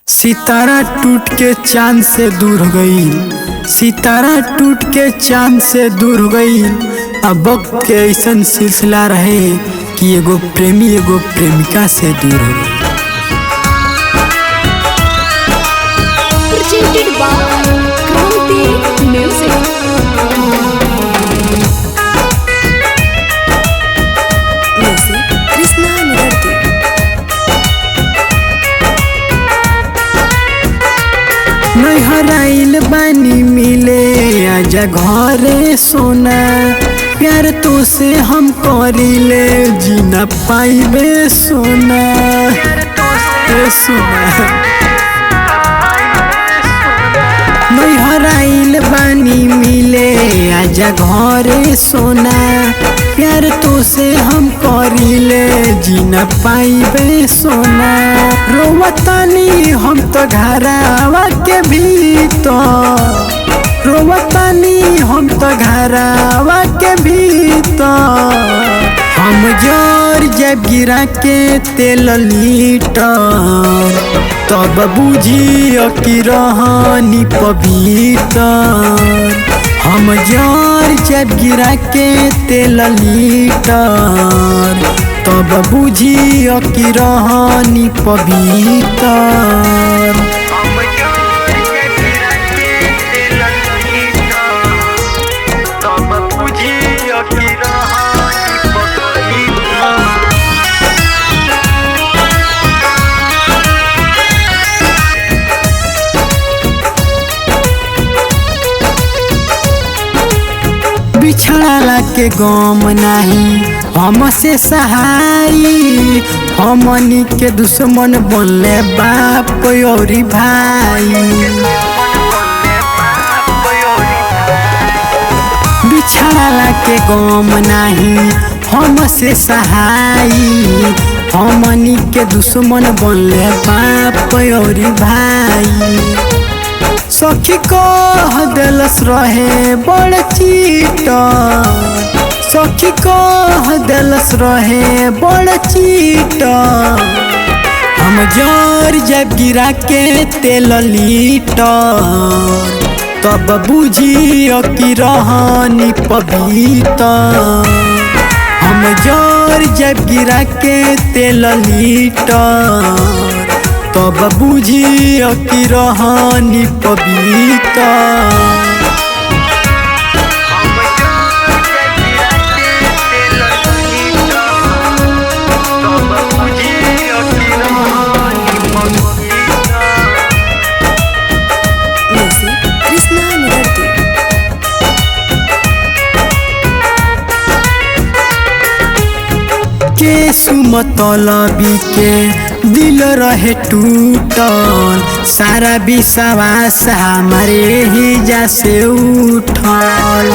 सितारा टूट के चांद से दूर हो गई, सितारा टूट के चांद से दूर हो गई। अब वक्त के ऐसन सिलसिला रहे कि एगो प्रेमी एगो प्रेमिका से दूर हो गई। Presented by Kranti Music. Music Krishna Nigarti. नहराइल बानी मिले आजा घरे सोना, प्यार तो से हम करिले जीना पाइबे सोना। नहराइल बानी मिले आजा घरे सोना, प्यार तो से हम करिले जीना पाइबे सोना। रोवतानी हम तो घरावा के भीतर, रोवतानी हम तो घरावा के भीतर। हम जोर जब गिरा के तेल लीटर, तब बुझियो कि रहनी पवित्र। हम जोर जब गिरा के तेल लीटर, तब बुझियो कि रहनी पवित्र। बिछड़ाला के गम नाही हमसे सहाई, हमनी के दुश्मन बनले बाप और भाई। बिछड़ाला के गम नाही हमसे सहाई, हमनी के दुश्मन बनले बाप और भाई। सखी कह देलस रहे बड़ चीटर, सखी कह देलस रहे बड़ चीटर। हम जोर जब गिरा के तेल लीटर, तब बुझियो कि रहनी पवित्र। हम जोर जब गिरा के तेल लीटर, तब बुझियो कि रहनी पवित्र। Music Krishna Nigarti. के सुमतलबी के दिल रहे टूटल, सारा विश्वास हमारे ही जैसे उठल।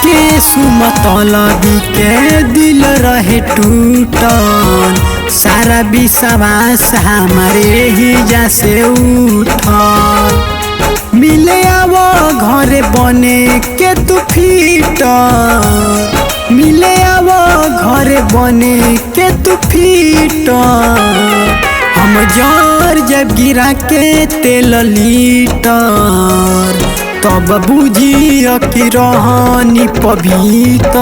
के सुमतलबी के दिल रहे टूटल, सारा विश्वास हमारे ही जैसे उठल। मिले आवो घरे बने के तू फिटर, मिले आवो घरे बने के तू फिटर। हम जोर जब गिरा के तेल लीटर, तब बुझियो कि रहनी पवित्र।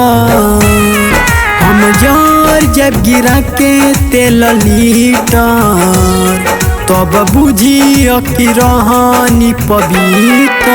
हम जोर जब गिरा के तेल लीटर, तब बुझियो कि रहनी पवित्र।